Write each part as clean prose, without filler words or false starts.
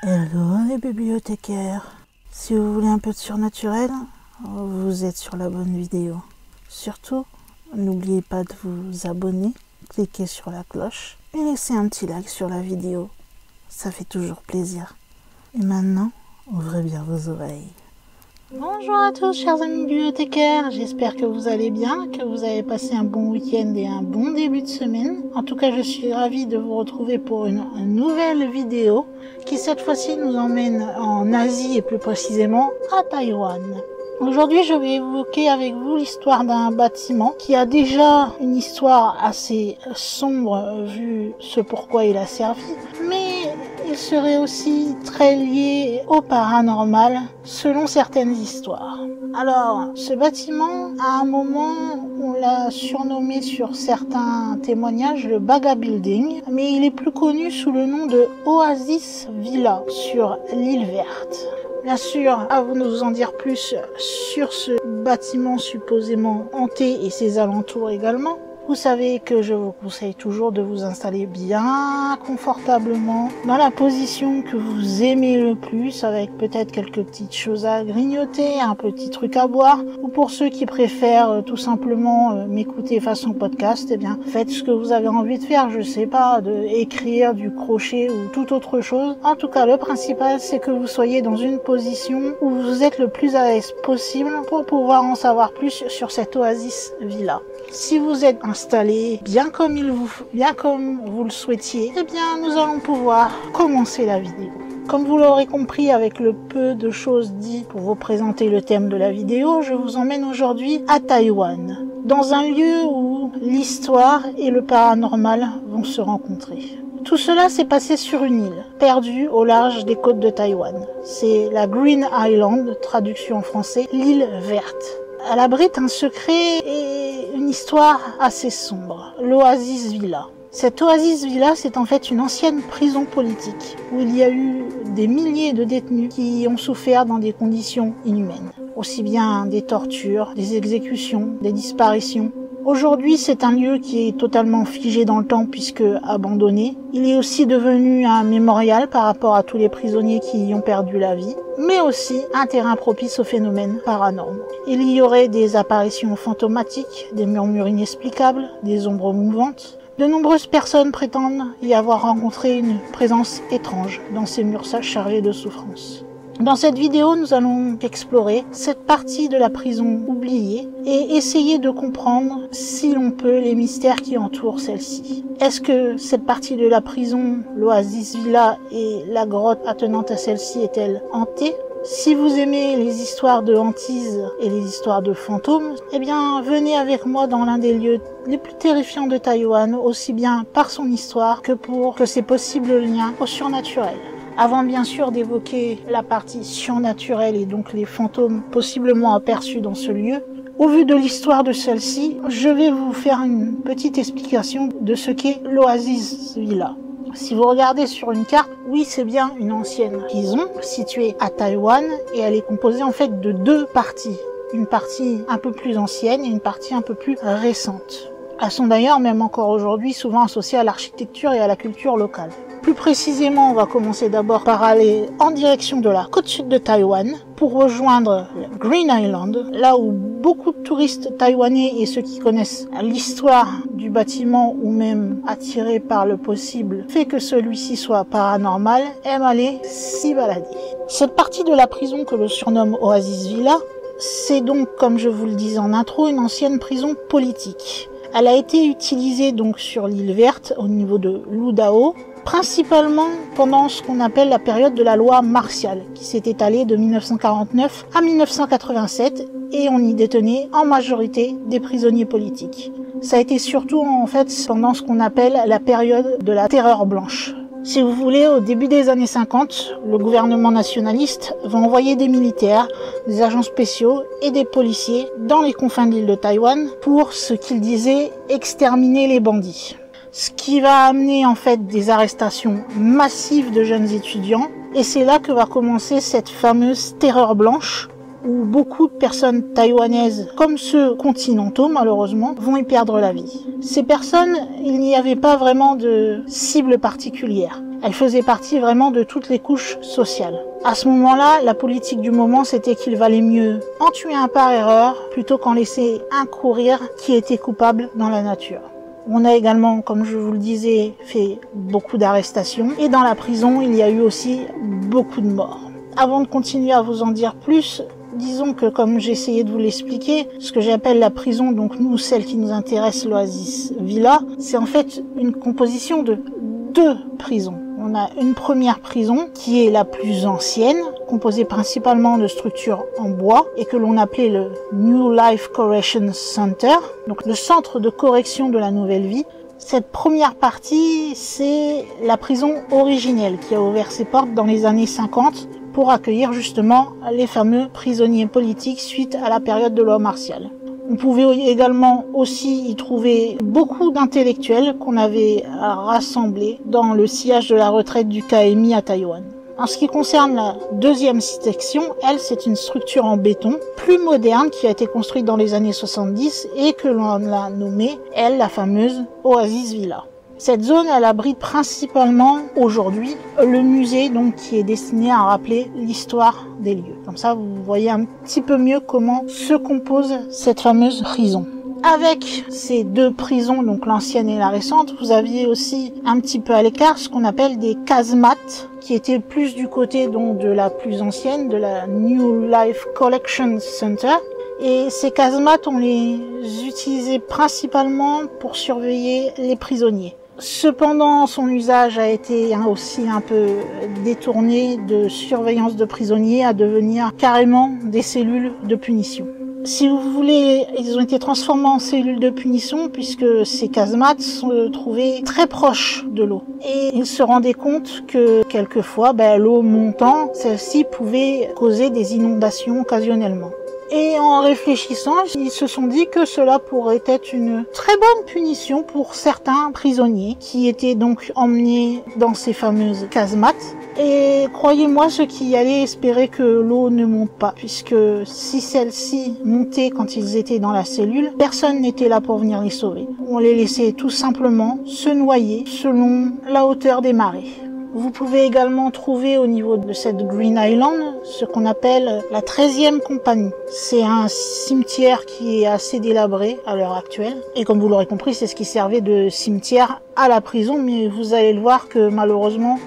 Hello les bibliothécaires. Si vous voulez un peu de surnaturel, vous êtes sur la bonne vidéo. Surtout, n'oubliez pas de vous abonner, cliquez sur la cloche et laissez un petit like sur la vidéo. Ça fait toujours plaisir. Et maintenant, ouvrez bien vos oreilles. Bonjour à tous chers amis bibliothécaires, j'espère que vous allez bien, que vous avez passé un bon week-end et un bon début de semaine. En tout cas, je suis ravie de vous retrouver pour une nouvelle vidéo qui cette fois-ci nous emmène en Asie et plus précisément à Taïwan. Aujourd'hui, je vais évoquer avec vous l'histoire d'un bâtiment qui a déjà une histoire assez sombre vu ce pourquoi il a servi, mais il serait aussi très lié au paranormal selon certaines histoires. Alors, ce bâtiment, à un moment, on l'a surnommé sur certains témoignages le Baga Building, mais il est plus connu sous le nom de Oasis Villa sur l'île verte. Bien sûr, à vous de nous en dire plus sur ce bâtiment supposément hanté et ses alentours également. Vous savez que je vous conseille toujours de vous installer bien confortablement dans la position que vous aimez le plus, avec peut-être quelques petites choses à grignoter, un petit truc à boire, ou pour ceux qui préfèrent tout simplement m'écouter façon podcast, eh bien faites ce que vous avez envie de faire, je sais pas, de écrire, du crochet ou toute autre chose. En tout cas, le principal c'est que vous soyez dans une position où vous êtes le plus à l'aise possible pour pouvoir en savoir plus sur cette Oasis Villa. Si vous êtes installé bien comme vous le souhaitiez, eh bien nous allons pouvoir commencer la vidéo. Comme vous l'aurez compris avec le peu de choses dites pour vous présenter le thème de la vidéo, je vous emmène aujourd'hui à Taïwan, dans un lieu où l'histoire et le paranormal vont se rencontrer. Tout cela s'est passé sur une île, perdue au large des côtes de Taïwan. C'est la Green Island, traduction en français, l'île verte. Elle abrite un secret et une histoire assez sombre, l'Oasis Villa. Cette Oasis Villa, c'est en fait une ancienne prison politique, où il y a eu des milliers de détenus qui ont souffert dans des conditions inhumaines. Aussi bien des tortures, des exécutions, des disparitions. Aujourd'hui, c'est un lieu qui est totalement figé dans le temps puisque abandonné. Il est aussi devenu un mémorial par rapport à tous les prisonniers qui y ont perdu la vie, mais aussi un terrain propice aux phénomènes paranormaux. Il y aurait des apparitions fantomatiques, des murmures inexplicables, des ombres mouvantes. De nombreuses personnes prétendent y avoir rencontré une présence étrange dans ces murs chargés de souffrance. Dans cette vidéo, nous allons explorer cette partie de la prison oubliée et essayer de comprendre, si l'on peut, les mystères qui entourent celle-ci. Est-ce que cette partie de la prison, l'Oasis Villa et la grotte attenante à celle-ci est-elle hantée ? Si vous aimez les histoires de hantises et les histoires de fantômes, eh bien venez avec moi dans l'un des lieux les plus terrifiants de Taïwan, aussi bien par son histoire que pour ses possibles liens au surnaturel. Avant bien sûr d'évoquer la partie surnaturelle et donc les fantômes possiblement aperçus dans ce lieu, au vu de l'histoire de celle-ci, je vais vous faire une petite explication de ce qu'est l'Oasis Villa. Si vous regardez sur une carte, oui c'est bien une ancienne prison située à Taïwan et elle est composée en fait de deux parties. Une partie un peu plus ancienne et une partie un peu plus récente. Elles sont d'ailleurs même encore aujourd'hui souvent associées à l'architecture et à la culture locale. Plus précisément, on va commencer d'abord par aller en direction de la côte sud de Taïwan pour rejoindre Green Island, là où beaucoup de touristes taïwanais et ceux qui connaissent l'histoire du bâtiment ou même attirés par le possible fait que celui-ci soit paranormal, aiment aller s'y balader. Cette partie de la prison que l'on surnomme Oasis Villa, c'est donc, comme je vous le disais en intro, une ancienne prison politique. Elle a été utilisée donc sur l'île verte au niveau de Ludao, principalement pendant ce qu'on appelle la période de la loi martiale, qui s'est étalée de 1949 à 1987, et on y détenait en majorité des prisonniers politiques. Ça a été surtout en fait pendant ce qu'on appelle la période de la terreur blanche. Si vous voulez, au début des années 50, le gouvernement nationaliste va envoyer des militaires, des agents spéciaux et des policiers dans les confins de l'île de Taïwan pour, ce qu'ils disaient, exterminer les bandits. Ce qui va amener en fait des arrestations massives de jeunes étudiants et c'est là que va commencer cette fameuse terreur blanche où beaucoup de personnes taïwanaises, comme ceux continentaux malheureusement, vont y perdre la vie. Ces personnes, il n'y avait pas vraiment de cible particulière. Elles faisaient partie vraiment de toutes les couches sociales. À ce moment-là, la politique du moment, c'était qu'il valait mieux en tuer un par erreur plutôt qu'en laisser un courir qui était coupable dans la nature. On a également, comme je vous le disais, fait beaucoup d'arrestations. Et dans la prison, il y a eu aussi beaucoup de morts. Avant de continuer à vous en dire plus, disons que comme j'ai essayé de vous l'expliquer, ce que j'appelle la prison, donc nous, celle qui nous intéresse, l'Oasis Villa, c'est en fait une composition de 2 prisons. On a une première prison qui est la plus ancienne, composée principalement de structures en bois et que l'on appelait le New Life Correction Center, donc le centre de correction de la nouvelle vie. Cette première partie, c'est la prison originelle qui a ouvert ses portes dans les années 50 pour accueillir justement les fameux prisonniers politiques suite à la période de loi martiale. On pouvait également aussi y trouver beaucoup d'intellectuels qu'on avait rassemblés dans le sillage de la retraite du KMI à Taïwan. En ce qui concerne la deuxième section, elle, c'est une structure en béton, plus moderne, qui a été construite dans les années 70 et que l'on a nommée, elle, la fameuse Oasis Villa. Cette zone, elle abrite principalement aujourd'hui le musée donc qui est destiné à rappeler l'histoire des lieux. Comme ça, vous voyez un petit peu mieux comment se compose cette fameuse prison. Avec ces 2 prisons, donc l'ancienne et la récente, vous aviez aussi un petit peu à l'écart ce qu'on appelle des casemates, qui étaient plus du côté donc de la plus ancienne, de la New Life Collection Center. Et ces casemates, on les utilisait principalement pour surveiller les prisonniers. Cependant, son usage a été aussi un peu détourné de surveillance de prisonniers à devenir carrément des cellules de punition. Si vous voulez, ils ont été transformés en cellules de punition puisque ces casemates se trouvaient très proches de l'eau. Et ils se rendaient compte que quelquefois, l'eau montant, celle-ci pouvait causer des inondations occasionnellement. Et en réfléchissant, ils se sont dit que cela pourrait être une très bonne punition pour certains prisonniers qui étaient donc emmenés dans ces fameuses casemates. Et croyez-moi, ceux qui y allaient espéraient que l'eau ne monte pas, puisque si celle-ci montait quand ils étaient dans la cellule, personne n'était là pour venir les sauver. On les laissait tout simplement se noyer selon la hauteur des marées. Vous pouvez également trouver au niveau de cette Green Island ce qu'on appelle la 13e compagnie. C'est un cimetière qui est assez délabré à l'heure actuelle. Et comme vous l'aurez compris, c'est ce qui servait de cimetière à la prison. Mais vous allez le voir que malheureusement,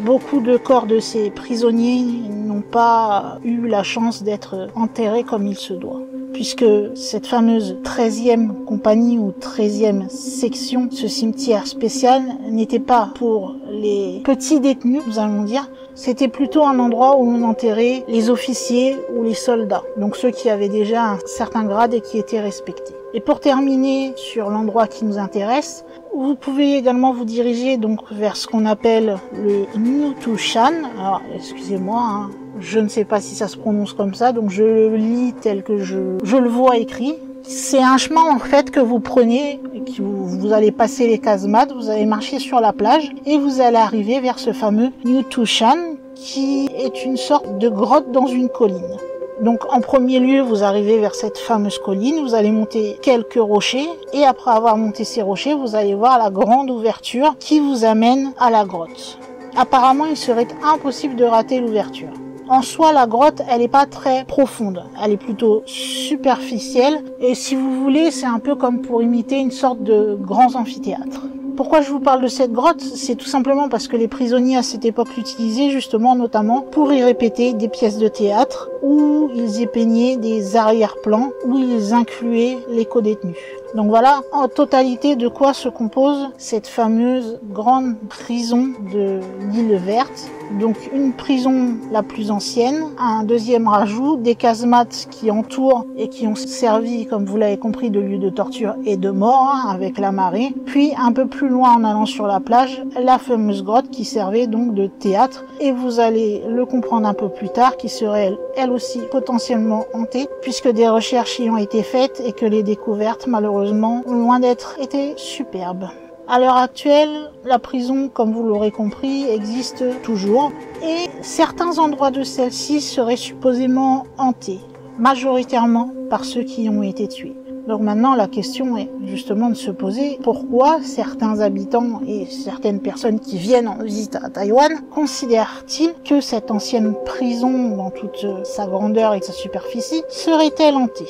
beaucoup de corps de ces prisonniers n'ont pas eu la chance d'être enterrés comme il se doit. Puisque cette fameuse 13e compagnie ou 13e section, ce cimetière spécial, n'était pas pour les petits détenus, nous allons dire, c'était plutôt un endroit où on enterrait les officiers ou les soldats, donc ceux qui avaient déjà un certain grade et qui étaient respectés. Et pour terminer sur l'endroit qui nous intéresse, vous pouvez également vous diriger donc vers ce qu'on appelle le Nutushan. Alors, excusez-moi, je ne sais pas si ça se prononce comme ça, donc je le lis tel que je le vois écrit. C'est un chemin en fait que vous prenez, vous allez passer les casemates, vous allez marcher sur la plage et vous allez arriver vers ce fameux Nutushan qui est une sorte de grotte dans une colline. Donc en premier lieu, vous arrivez vers cette fameuse colline, vous allez monter quelques rochers et après avoir monté ces rochers, vous allez voir la grande ouverture qui vous amène à la grotte. Apparemment, il serait impossible de rater l'ouverture. En soi, la grotte, elle n'est pas très profonde, elle est plutôt superficielle et si vous voulez, c'est un peu comme pour imiter une sorte de grand amphithéâtre. Pourquoi je vous parle de cette grotte? C'est tout simplement parce que les prisonniers à cette époque l'utilisaient justement notamment pour y répéter des pièces de théâtre où ils y peignaient des arrière-plans, où ils incluaient les co-détenus. Donc voilà en totalité de quoi se compose cette fameuse grande prison de l'île verte. Donc une prison la plus ancienne, un deuxième rajout, des casemates qui entourent et qui ont servi, comme vous l'avez compris, de lieu de torture et de mort avec la marée. Puis un peu plus loin en allant sur la plage, la fameuse grotte qui servait donc de théâtre. Et vous allez le comprendre un peu plus tard, qui serait elle aussi potentiellement hantée, puisque des recherches y ont été faites et que les découvertes malheureusement loin d'être été superbes. À l'heure actuelle, la prison, comme vous l'aurez compris, existe toujours et certains endroits de celle-ci seraient supposément hantés. majoritairement par ceux qui ont été tués. Donc maintenant, la question est justement de se poser pourquoi certains habitants et certaines personnes qui viennent en visite à Taïwan considèrent-ils que cette ancienne prison, dans toute sa grandeur et sa superficie, serait-elle hantée ?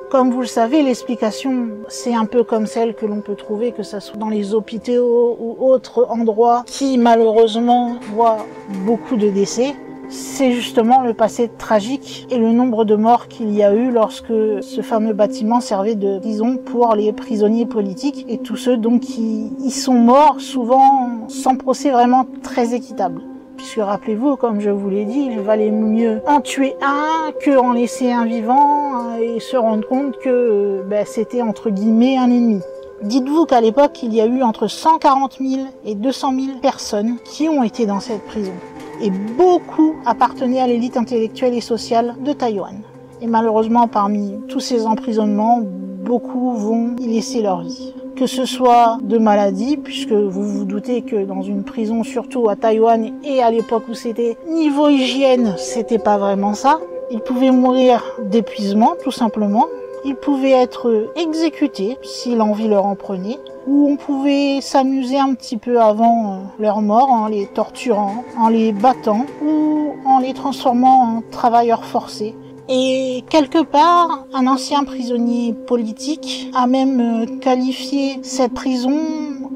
Comme vous le savez, l'explication, c'est un peu comme celle que l'on peut trouver, que ce soit dans les hôpitaux ou autres endroits qui, malheureusement, voient beaucoup de décès. C'est justement le passé tragique et le nombre de morts qu'il y a eu lorsque ce fameux bâtiment servait de prison pour les prisonniers politiques et tous ceux donc qui y sont morts, souvent sans procès vraiment très équitable. Puisque rappelez-vous, comme je vous l'ai dit, il valait mieux en tuer un que en laisser un vivant et se rendre compte que c'était entre guillemets un ennemi. Dites-vous qu'à l'époque, il y a eu entre 140 000 et 200 000 personnes qui ont été dans cette prison. Et beaucoup appartenaient à l'élite intellectuelle et sociale de Taïwan. Et malheureusement, parmi tous ces emprisonnements, beaucoup vont y laisser leur vie. Que ce soit de maladies, puisque vous vous doutez que dans une prison, surtout à Taïwan et à l'époque où c'était niveau hygiène, c'était pas vraiment ça. Ils pouvaient mourir d'épuisement, tout simplement. Ils pouvaient être exécutés si l'envie leur en prenait, ou on pouvait s'amuser un petit peu avant leur mort en les torturant, en les battant ou en les transformant en travailleurs forcés. Et quelque part, un ancien prisonnier politique a même qualifié cette prison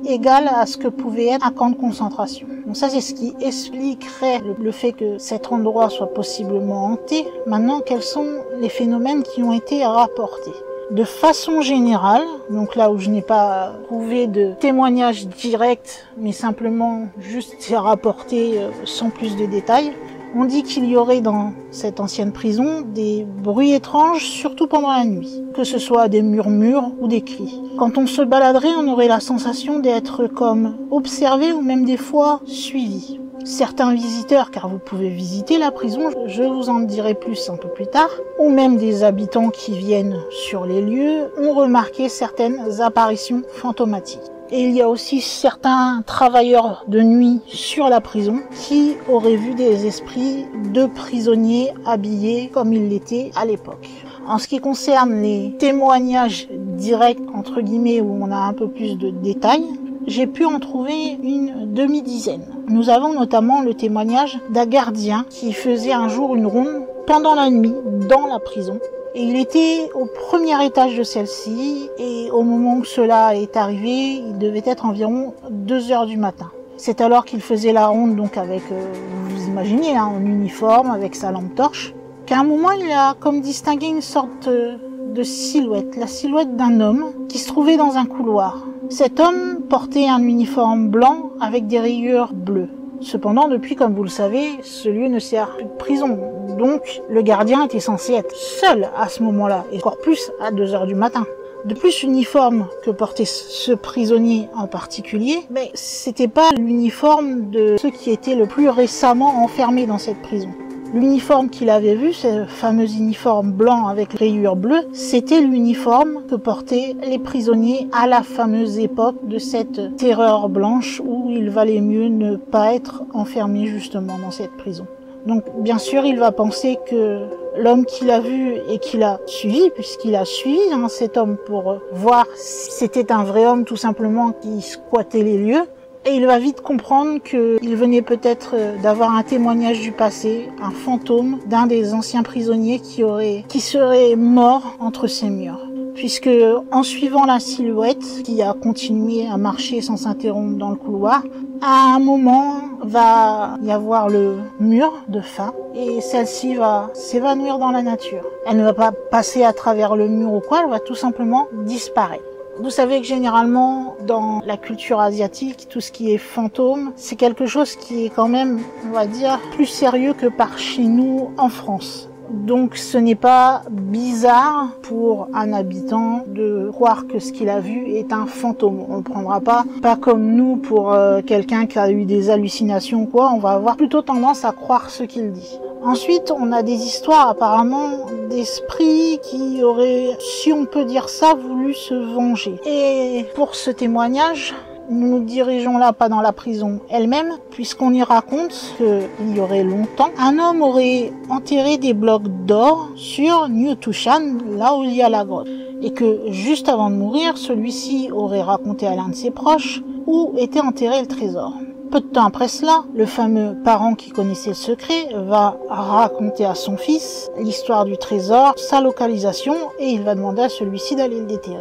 égale à ce que pouvait être un camp de concentration. Donc ça, c'est ce qui expliquerait le fait que cet endroit soit possiblement hanté. Maintenant, quels sont les phénomènes qui ont été rapportés ? De façon générale, donc là où je n'ai pas trouvé de témoignages directs, mais simplement juste rapporté sans plus de détails, on dit qu'il y aurait dans cette ancienne prison des bruits étranges, surtout pendant la nuit, que ce soit des murmures ou des cris. Quand on se baladerait, on aurait la sensation d'être comme observé ou même des fois suivi. Certains visiteurs, car vous pouvez visiter la prison, je vous en dirai plus un peu plus tard, ou même des habitants qui viennent sur les lieux, ont remarqué certaines apparitions fantomatiques. Et il y a aussi certains travailleurs de nuit sur la prison qui auraient vu des esprits de prisonniers habillés comme ils l'étaient à l'époque. En ce qui concerne les témoignages directs, entre guillemets, où on a un peu plus de détails, j'ai pu en trouver une demi-dizaine. Nous avons notamment le témoignage d'un gardien qui faisait un jour une ronde pendant la nuit dans la prison. Et il était au premier étage de celle-ci, et au moment où cela est arrivé, il devait être environ 2 heures du matin. C'est alors qu'il faisait la ronde, donc avec, vous imaginez, en uniforme, avec sa lampe torche, qu'à un moment, il a comme distingué une sorte de silhouette, la silhouette d'un homme qui se trouvait dans un couloir. Cet homme portait un uniforme blanc avec des rayures bleues. Cependant, depuis, comme vous le savez, ce lieu ne sert plus de prison. Donc, le gardien était censé être seul à ce moment-là, et encore plus à 2 heures du matin. De plus, l'uniforme que portait ce prisonnier en particulier, mais c'était pas l'uniforme de ceux qui étaient le plus récemment enfermés dans cette prison. L'uniforme qu'il avait vu, ce fameux uniforme blanc avec rayures bleues, c'était l'uniforme que portaient les prisonniers à la fameuse époque de cette terreur blanche où il valait mieux ne pas être enfermé justement dans cette prison. Donc bien sûr, il va penser que l'homme qu'il a vu et qu'il a suivi, puisqu'il a suivi cet homme pour voir si c'était un vrai homme tout simplement qui squattait les lieux, et il va vite comprendre qu'il venait peut-être d'avoir un témoignage du passé, un fantôme d'un des anciens prisonniers qui serait mort entre ces murs. Puisque en suivant la silhouette qui a continué à marcher sans s'interrompre dans le couloir, à un moment va y avoir le mur de fin et celle-ci va s'évanouir dans la nature. Elle ne va pas passer à travers le mur ou quoi, elle va tout simplement disparaître. Vous savez que généralement, dans la culture asiatique, tout ce qui est fantôme, c'est quelque chose qui est quand même, on va dire, plus sérieux que par chez nous en France. Donc ce n'est pas bizarre pour un habitant de croire que ce qu'il a vu est un fantôme. On ne le prendra pas comme nous pour quelqu'un qui a eu des hallucinations ou quoi. On va avoir plutôt tendance à croire ce qu'il dit. Ensuite, on a des histoires apparemment d'esprits qui auraient, si on peut dire ça, voulu se venger. Et pour ce témoignage, nous nous dirigeons là pas dans la prison elle-même, puisqu'on y raconte qu'il y aurait longtemps, un homme aurait enterré des blocs d'or sur New Tushan, là où il y a la grotte. Et que juste avant de mourir, celui-ci aurait raconté à l'un de ses proches où était enterré le trésor. Peu de temps après cela, le fameux parent qui connaissait le secret va raconter à son fils l'histoire du trésor, sa localisation, et il va demander à celui-ci d'aller le déterrer.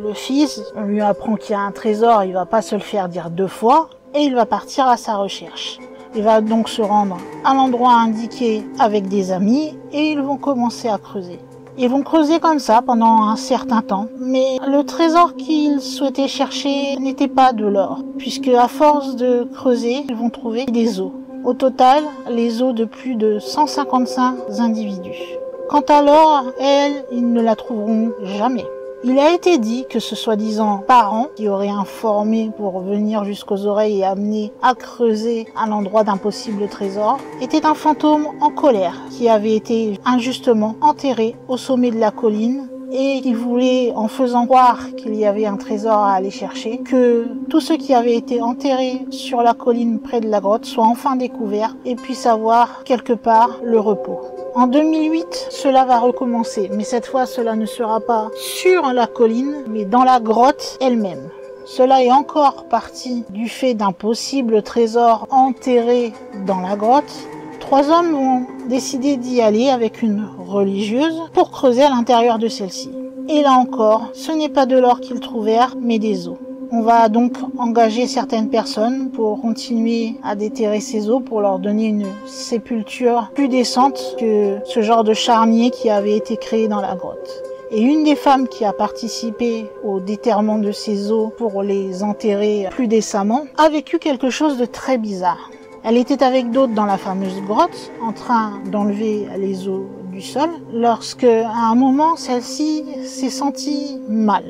Le fils, on lui apprend qu'il y a un trésor, il va pas se le faire dire 2 fois, et il va partir à sa recherche. Il va donc se rendre à l'endroit indiqué avec des amis, et ils vont commencer à creuser. Ils vont creuser comme ça pendant un certain temps, mais le trésor qu'ils souhaitaient chercher n'était pas de l'or, puisque à force de creuser, ils vont trouver des os. Au total, les os de plus de 155 individus. Quant à l'or, ils ne la trouveront jamais. Il a été dit que ce soi-disant parent qui aurait informé pour venir jusqu'aux oreilles et amener à creuser à l'endroit d'un possible trésor était un fantôme en colère qui avait été injustement enterré au sommet de la colline et qui voulait, en faisant croire qu'il y avait un trésor à aller chercher, que tout ce qui avait été enterré sur la colline près de la grotte soit enfin découvert et puisse avoir quelque part le repos. En 2008, cela va recommencer, mais cette fois cela ne sera pas sur la colline, mais dans la grotte elle-même. Cela est encore parti du fait d'un possible trésor enterré dans la grotte. 3 hommes vont décider d'y aller avec une religieuse pour creuser à l'intérieur de celle-ci. Et là encore, ce n'est pas de l'or qu'ils trouvèrent, mais des os. On va donc engager certaines personnes pour continuer à déterrer ces os pour leur donner une sépulture plus décente que ce genre de charnier qui avait été créé dans la grotte. Et une des femmes qui a participé au déterrement de ces os pour les enterrer plus décemment a vécu quelque chose de très bizarre. Elle était avec d'autres dans la fameuse grotte, en train d'enlever les os du sol, lorsque, à un moment, celle-ci s'est sentie mal.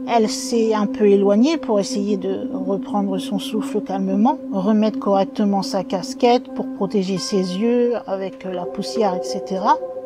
Elle s'est un peu éloignée pour essayer de reprendre son souffle calmement, remettre correctement sa casquette pour protéger ses yeux avec la poussière, etc.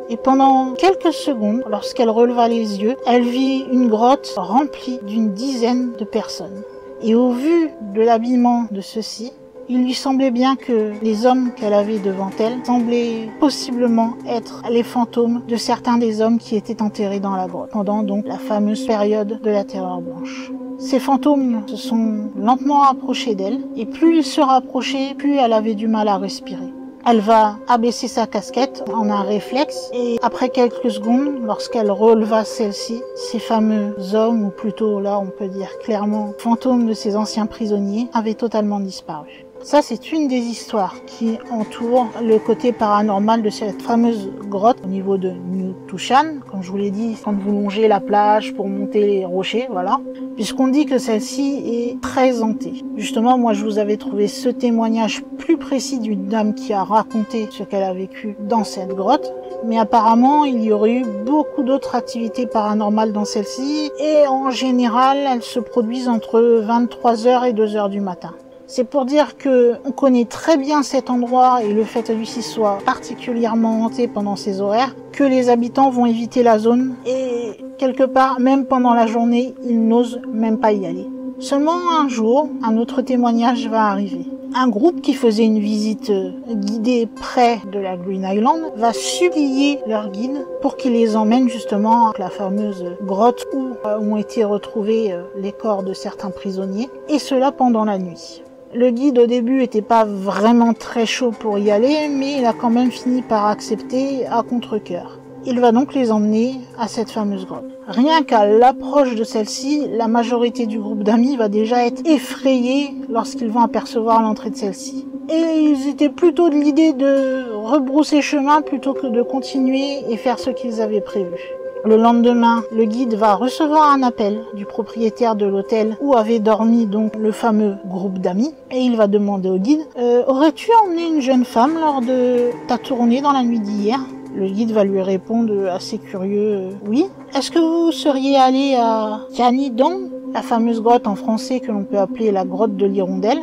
Et pendant quelques secondes, lorsqu'elle releva les yeux, elle vit une grotte remplie d'une dizaine de personnes. Et au vu de l'habillement de ceux-ci, il lui semblait bien que les hommes qu'elle avait devant elle semblaient possiblement être les fantômes de certains des hommes qui étaient enterrés dans la grotte pendant donc la fameuse période de la Terreur blanche. Ces fantômes se sont lentement approchés d'elle et plus ils se rapprochaient, plus elle avait du mal à respirer. Elle va abaisser sa casquette en un réflexe et après quelques secondes, lorsqu'elle releva celle-ci, ces fameux hommes, ou plutôt là on peut dire clairement fantômes de ces anciens prisonniers, avaient totalement disparu. Ça, c'est une des histoires qui entoure le côté paranormal de cette fameuse grotte au niveau de New Tushan. Comme je vous l'ai dit, quand vous longez la plage pour monter les rochers, voilà. Puisqu'on dit que celle-ci est très hantée. Justement, moi, je vous avais trouvé ce témoignage plus précis d'une dame qui a raconté ce qu'elle a vécu dans cette grotte. Mais apparemment, il y aurait eu beaucoup d'autres activités paranormales dans celle-ci. Et en général, elles se produisent entre 23h et 2h du matin. C'est pour dire que on connaît très bien cet endroit et le fait que celui-ci soit particulièrement hanté pendant ces horaires, que les habitants vont éviter la zone et quelque part, même pendant la journée, ils n'osent même pas y aller. Seulement un jour, un autre témoignage va arriver. Un groupe qui faisait une visite guidée près de la Green Island va supplier leur guide pour qu'il les emmène justement à la fameuse grotte où ont été retrouvés les corps de certains prisonniers, et cela pendant la nuit. Le guide au début était pas vraiment très chaud pour y aller, mais il a quand même fini par accepter à contre-cœur. Il va donc les emmener à cette fameuse grotte. Rien qu'à l'approche de celle-ci, la majorité du groupe d'amis va déjà être effrayée lorsqu'ils vont apercevoir l'entrée de celle-ci. Et ils étaient plutôt de l'idée de rebrousser chemin plutôt que de continuer et faire ce qu'ils avaient prévu. Le lendemain, le guide va recevoir un appel du propriétaire de l'hôtel où avait dormi donc le fameux groupe d'amis et il va demander au guide « Aurais-tu emmené une jeune femme lors de ta tournée dans la nuit d'hier ?» Le guide va lui répondre assez curieux « Oui. Est-ce que vous seriez allé à Tianidong, la fameuse grotte en français que l'on peut appeler la grotte de l'hirondelle ?»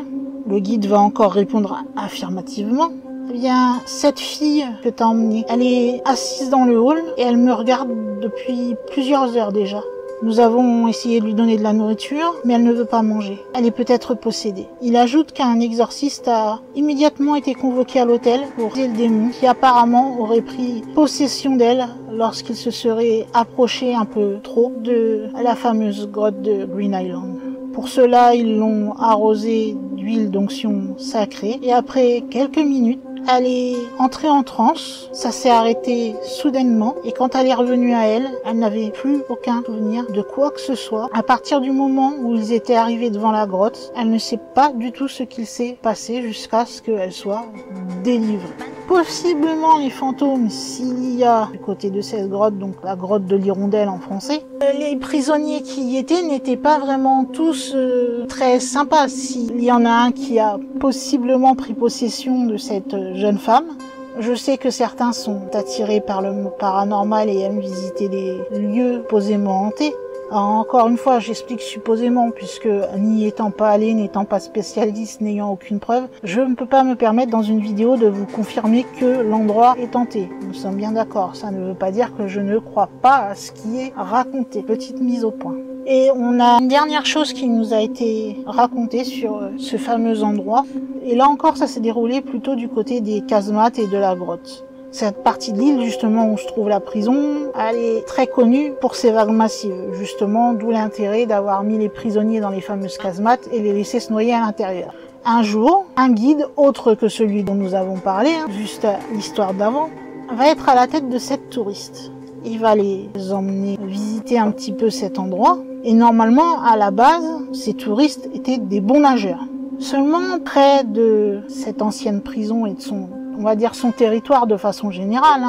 Le guide va encore répondre affirmativement. Eh bien, cette fille que t'as emmenée, elle est assise dans le hall et elle me regarde depuis plusieurs heures déjà. Nous avons essayé de lui donner de la nourriture, mais elle ne veut pas manger. Elle est peut-être possédée. Il ajoute qu'un exorciste a immédiatement été convoqué à l'hôtel pour aider le démon, qui apparemment aurait pris possession d'elle lorsqu'il se serait approché un peu trop de la fameuse grotte de Green Island. Pour cela, ils l'ont arrosée d'huile d'onction sacrée, et après quelques minutes, elle est entrée en transe, ça s'est arrêté soudainement, et quand elle est revenue à elle, elle n'avait plus aucun souvenir de quoi que ce soit. À partir du moment où ils étaient arrivés devant la grotte, elle ne sait pas du tout ce qu'il s'est passé jusqu'à ce qu'elle soit délivrée. Possiblement les fantômes, s'il y a du côté de cette grotte, donc la grotte de l'Hirondelle en français, les prisonniers qui y étaient n'étaient pas vraiment tous très sympas. S'il y en a un qui a possiblement pris possession de cette jeune femme, je sais que certains sont attirés par le paranormal et aiment visiter des lieux posément hantés. Alors, encore une fois, j'explique supposément, puisque n'y étant pas allé, n'étant pas spécialiste, n'ayant aucune preuve, je ne peux pas me permettre dans une vidéo de vous confirmer que l'endroit est hanté. Nous sommes bien d'accord, ça ne veut pas dire que je ne crois pas à ce qui est raconté. Petite mise au point. Et on a une dernière chose qui nous a été racontée sur ce fameux endroit. Et là encore, ça s'est déroulé plutôt du côté des casemates et de la grotte. Cette partie de l'île, justement, où se trouve la prison, elle est très connue pour ses vagues massives, justement, d'où l'intérêt d'avoir mis les prisonniers dans les fameuses casemates et les laisser se noyer à l'intérieur. Un jour, un guide, autre que celui dont nous avons parlé, juste l'histoire d'avant, va être à la tête de 7 touristes. Il va les emmener visiter un petit peu cet endroit, et normalement, à la base, ces touristes étaient des bons nageurs. Seulement, près de cette ancienne prison et de on va dire son territoire de façon générale,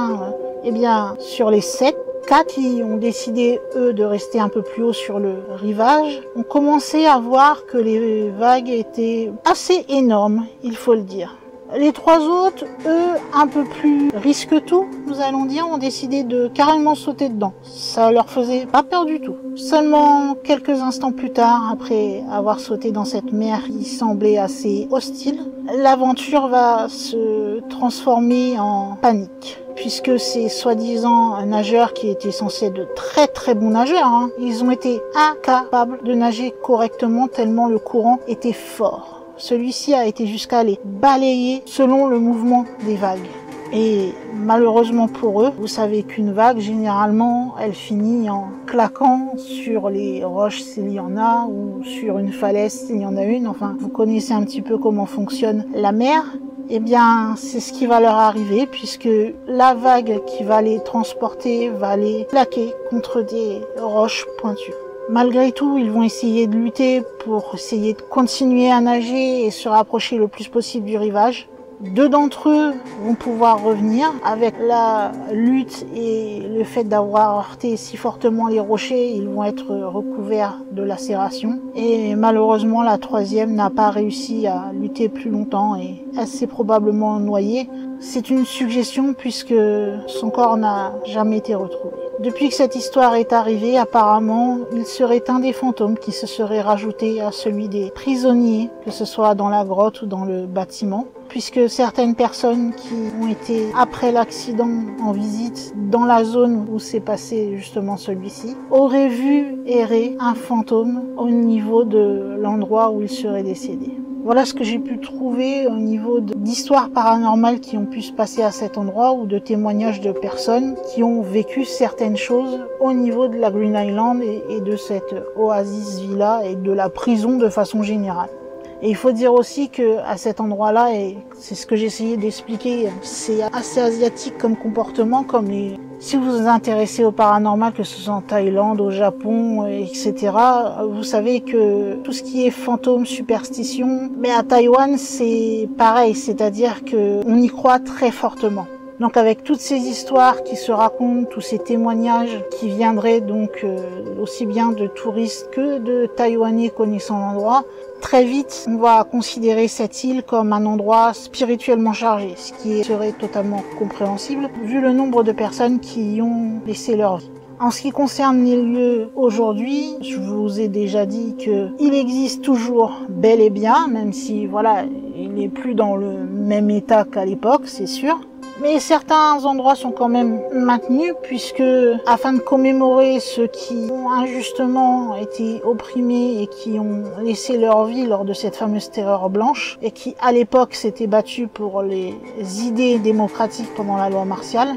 eh bien, sur les 7, 4 qui ont décidé, eux, de rester un peu plus haut sur le rivage, ont commencé à voir que les vagues étaient assez énormes, il faut le dire. Les 3 autres, eux, un peu plus risque-tout, nous allons dire, ont décidé de carrément sauter dedans. Ça leur faisait pas peur du tout. Seulement quelques instants plus tard, après avoir sauté dans cette mer qui semblait assez hostile, l'aventure va se transformer en panique. Puisque ces soi-disant nageurs qui étaient censés être de très très bons nageurs, ils ont été incapables de nager correctement tellement le courant était fort. Celui-ci a été jusqu'à les balayer selon le mouvement des vagues. Et malheureusement pour eux, vous savez qu'une vague, généralement, elle finit en claquant sur les roches s'il y en a, ou sur une falaise s'il y en a une. Enfin, vous connaissez un petit peu comment fonctionne la mer. Eh bien, c'est ce qui va leur arriver, puisque la vague qui va les transporter va les plaquer contre des roches pointues. Malgré tout, ils vont essayer de lutter pour essayer de continuer à nager et se rapprocher le plus possible du rivage. 2 d'entre eux vont pouvoir revenir. Avec la lutte et le fait d'avoir heurté si fortement les rochers, ils vont être recouverts de lacérations. Et malheureusement, la 3e n'a pas réussi à lutter plus longtemps et elle s'est probablement noyée. C'est une suggestion puisque son corps n'a jamais été retrouvé. Depuis que cette histoire est arrivée, apparemment, il serait un des fantômes qui se serait rajouté à celui des prisonniers, que ce soit dans la grotte ou dans le bâtiment, puisque certaines personnes qui ont été, après l'accident, en visite dans la zone où s'est passé justement celui-ci, auraient vu errer un fantôme au niveau de l'endroit où il serait décédé. Voilà ce que j'ai pu trouver au niveau d'histoires paranormales qui ont pu se passer à cet endroit ou de témoignages de personnes qui ont vécu certaines choses au niveau de la Green Island et de cette Oasis Villa et de la prison de façon générale. Et il faut dire aussi que à cet endroit-là, et c'est ce que j'ai essayé d'expliquer, c'est assez asiatique comme comportement, comme les... Si vous vous intéressez au paranormal, que ce soit en Thaïlande, au Japon, etc., vous savez que tout ce qui est fantôme, superstition, mais à Taïwan, c'est pareil, c'est-à-dire que on y croit très fortement. Donc avec toutes ces histoires qui se racontent, tous ces témoignages qui viendraient donc aussi bien de touristes que de Taïwanais connaissant l'endroit, très vite on va considérer cette île comme un endroit spirituellement chargé, ce qui serait totalement compréhensible vu le nombre de personnes qui y ont laissé leur vie. En ce qui concerne les lieux aujourd'hui, je vous ai déjà dit qu'il existe toujours bel et bien, même si voilà, il n'est plus dans le même état qu'à l'époque, c'est sûr. Mais certains endroits sont quand même maintenus puisque, afin de commémorer ceux qui ont injustement été opprimés et qui ont laissé leur vie lors de cette fameuse terreur blanche et qui, à l'époque, s'étaient battus pour les idées démocratiques pendant la loi martiale,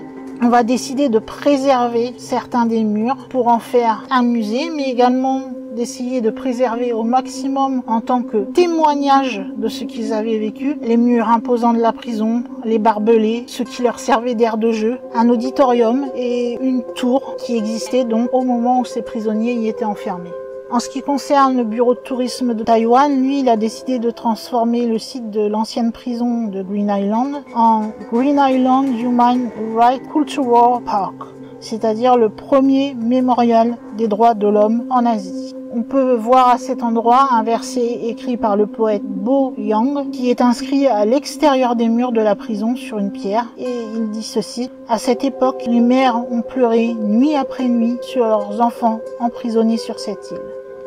on va décider de préserver certains des murs pour en faire un musée, mais également d'essayer de préserver au maximum en tant que témoignage de ce qu'ils avaient vécu, les murs imposants de la prison, les barbelés, ce qui leur servait d'aire de jeu, un auditorium et une tour qui existait donc au moment où ces prisonniers y étaient enfermés. En ce qui concerne le bureau de tourisme de Taïwan, lui, il a décidé de transformer le site de l'ancienne prison de Green Island en Green Island Human Rights Cultural Park, c'est-à-dire le premier mémorial des droits de l'homme en Asie. On peut voir à cet endroit un verset écrit par le poète Bo Yang qui est inscrit à l'extérieur des murs de la prison sur une pierre et il dit ceci: « À cette époque, les mères ont pleuré nuit après nuit sur leurs enfants emprisonnés sur cette île. »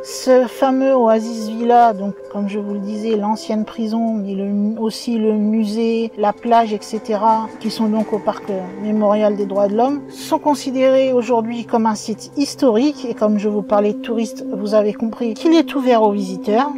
Ce fameux Oasis Villa, donc comme je vous le disais, l'ancienne prison, mais aussi le musée, la plage, etc., qui sont donc au parc mémorial des droits de l'homme, sont considérés aujourd'hui comme un site historique et comme je vous parlais de touristes, vous avez compris qu'il est ouvert aux visiteurs.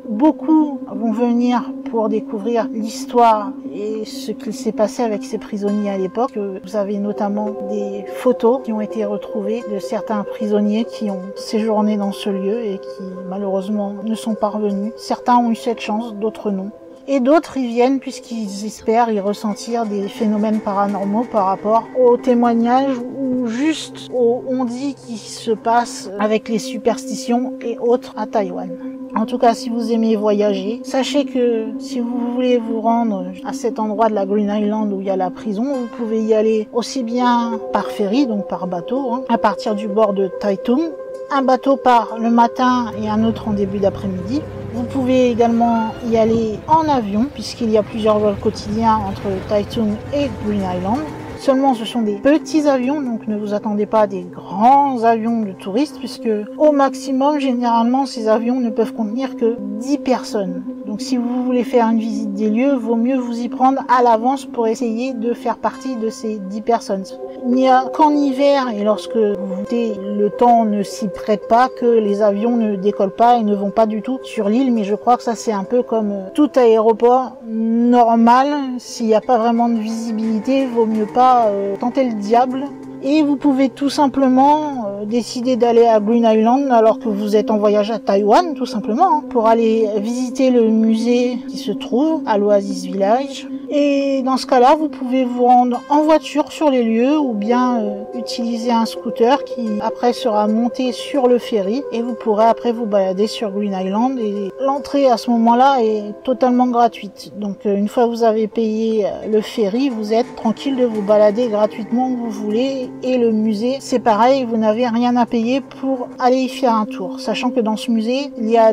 Beaucoup vont venir pour découvrir l'histoire et ce qu'il s'est passé avec ces prisonniers à l'époque. Vous avez notamment des photos qui ont été retrouvées de certains prisonniers qui ont séjourné dans ce lieu et qui malheureusement ne sont pas revenus. Certains ont eu cette chance, d'autres non. Et d'autres y viennent puisqu'ils espèrent y ressentir des phénomènes paranormaux par rapport aux témoignages ou juste aux on-dit qui se passent avec les superstitions et autres à Taïwan. En tout cas, si vous aimez voyager, sachez que si vous voulez vous rendre à cet endroit de la Green Island où il y a la prison, vous pouvez y aller aussi bien par ferry, donc par bateau, à partir du bord de Taitung. Un bateau part le matin et un autre en début d'après-midi. Vous pouvez également y aller en avion puisqu'il y a plusieurs vols quotidiens entre Taitung et Green Island. Seulement, ce sont des petits avions, donc ne vous attendez pas à des grands avions de touristes, puisque au maximum, généralement, ces avions ne peuvent contenir que 10 personnes. Donc si vous voulez faire une visite des lieux, vaut mieux vous y prendre à l'avance pour essayer de faire partie de ces 10 personnes. Il n'y a qu'en hiver, et lorsque le temps ne s'y prête pas, que les avions ne décollent pas et ne vont pas du tout sur l'île, mais je crois que ça c'est un peu comme tout aéroport normal. S'il n'y a pas vraiment de visibilité, vaut mieux pas tenter le diable. Et vous pouvez tout simplement décider d'aller à Green Island alors que vous êtes en voyage à Taïwan, tout simplement, pour aller visiter le musée qui se trouve à l'Oasis Village. Et dans ce cas-là, vous pouvez vous rendre en voiture sur les lieux ou bien utiliser un scooter qui après sera monté sur le ferry et vous pourrez après vous balader sur Green Island. Et l'entrée à ce moment-là est totalement gratuite. Donc une fois que vous avez payé le ferry, vous êtes tranquille de vous balader gratuitement où vous voulez. Et le musée, c'est pareil, vous n'avez rien à payer pour aller y faire un tour. Sachant que dans ce musée, il y a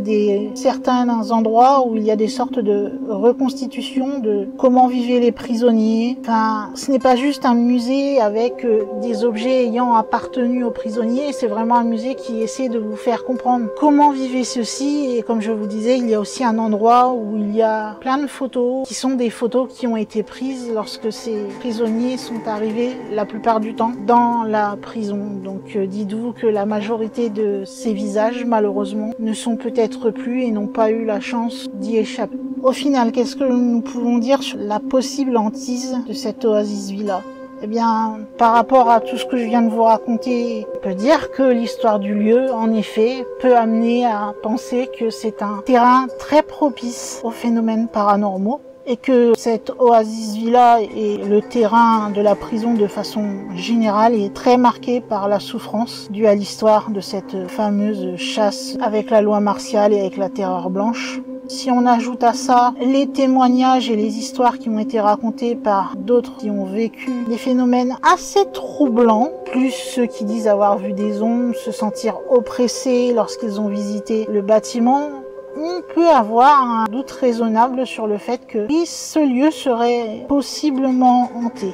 certains endroits où il y a des sortes de reconstitutions de comment vivaient les prisonniers. Enfin, ce n'est pas juste un musée avec des objets ayant appartenu aux prisonniers, c'est vraiment un musée qui essaie de vous faire comprendre comment vivaient ceux-ci. Et comme je vous disais, il y a aussi un endroit où il y a plein de photos qui sont des photos qui ont été prises lorsque ces prisonniers sont arrivés la plupart du temps dans la prison. Donc dites-vous que la majorité de ces visages, malheureusement, ne sont peut-être plus et n'ont pas eu la chance d'y échapper. Au final, qu'est-ce que nous pouvons dire sur la possible hantise de cette Oasis Villa ? Eh bien, par rapport à tout ce que je viens de vous raconter, on peut dire que l'histoire du lieu, en effet, peut amener à penser que c'est un terrain très propice aux phénomènes paranormaux. Et que cette Oasis Villa et le terrain de la prison de façon générale est très marqué par la souffrance due à l'histoire de cette fameuse chasse avec la loi martiale et avec la terreur blanche. Si on ajoute à ça les témoignages et les histoires qui ont été racontées par d'autres qui ont vécu des phénomènes assez troublants, plus ceux qui disent avoir vu des ombres, se sentir oppressés lorsqu'ils ont visité le bâtiment, on peut avoir un doute raisonnable sur le fait que ce lieu serait possiblement hanté.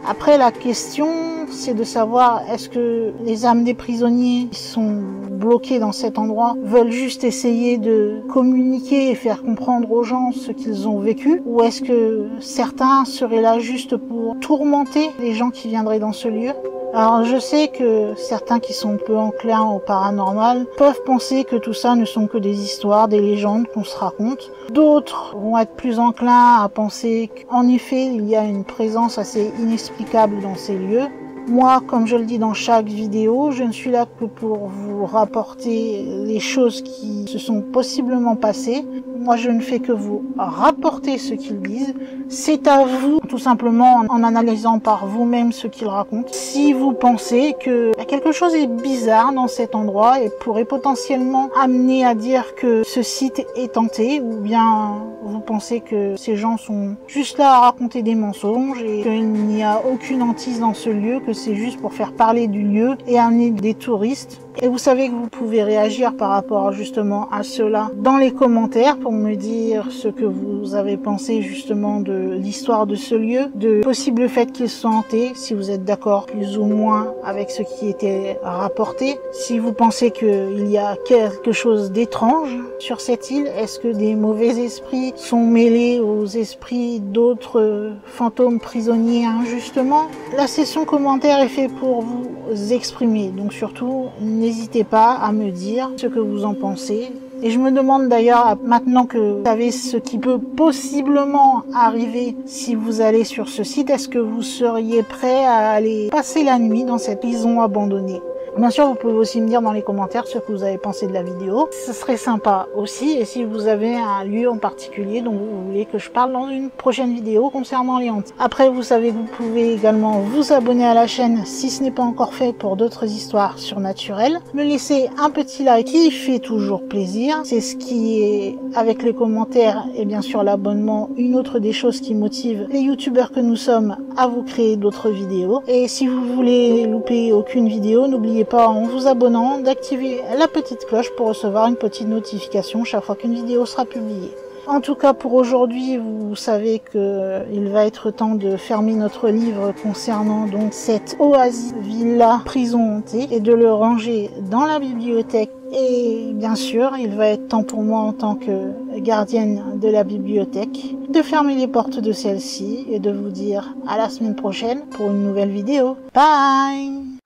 Après, la question, c'est de savoir est-ce que les âmes des prisonniers qui sont bloqués dans cet endroit veulent juste essayer de communiquer et faire comprendre aux gens ce qu'ils ont vécu, ou est-ce que certains seraient là juste pour tourmenter les gens qui viendraient dans ce lieu? Alors je sais que certains qui sont peu enclins au paranormal peuvent penser que tout ça ne sont que des histoires, des légendes qu'on se raconte. D'autres vont être plus enclins à penser qu'en effet il y a une présence assez inexplicable dans ces lieux. Moi, comme je le dis dans chaque vidéo, je ne suis là que pour vous rapporter les choses qui se sont possiblement passées. Moi, je ne fais que vous rapporter ce qu'ils disent. C'est à vous, tout simplement, en analysant par vous-même ce qu'ils racontent. Si vous pensez que quelque chose est bizarre dans cet endroit et pourrait potentiellement amener à dire que ce site est hanté, ou bien vous pensez que ces gens sont juste là à raconter des mensonges et qu'il n'y a aucune hantise dans ce lieu, que c'est juste pour faire parler du lieu et amener des touristes. Et vous savez que vous pouvez réagir par rapport justement à cela dans les commentaires pour me dire ce que vous avez pensé justement de l'histoire de ce lieu, de possibles faits qu'il soit hanté, si vous êtes d'accord plus ou moins avec ce qui était rapporté. Si vous pensez qu'il y a quelque chose d'étrange sur cette île, est-ce que des mauvais esprits sont mêlés aux esprits d'autres fantômes prisonniers injustement? La session commentaire est faite pour vous exprimer, donc surtout n'hésitez pas à me dire ce que vous en pensez. Et je me demande d'ailleurs, maintenant que vous savez ce qui peut possiblement arriver si vous allez sur ce site, est-ce que vous seriez prêt à aller passer la nuit dans cette prison abandonnée? Bien sûr, vous pouvez aussi me dire dans les commentaires ce que vous avez pensé de la vidéo. Ce serait sympa aussi. Et si vous avez un lieu en particulier dont vous voulez que je parle dans une prochaine vidéo concernant les hantés. Après, vous savez que vous pouvez également vous abonner à la chaîne si ce n'est pas encore fait pour d'autres histoires surnaturelles. Me laisser un petit like qui fait toujours plaisir. C'est ce qui est, avec les commentaires et bien sûr l'abonnement, une autre des choses qui motive les youtubeurs que nous sommes à vous créer d'autres vidéos. Et si vous voulez louper aucune vidéo, n'oubliez pas en vous abonnant d'activer la petite cloche pour recevoir une petite notification chaque fois qu'une vidéo sera publiée. En tout cas pour aujourd'hui, vous savez que il va être temps de fermer notre livre concernant donc cette oasis villa prison hantée et de le ranger dans la bibliothèque. Et bien sûr, il va être temps pour moi en tant que gardienne de la bibliothèque de fermer les portes de celle-ci et de vous dire à la semaine prochaine pour une nouvelle vidéo. Bye!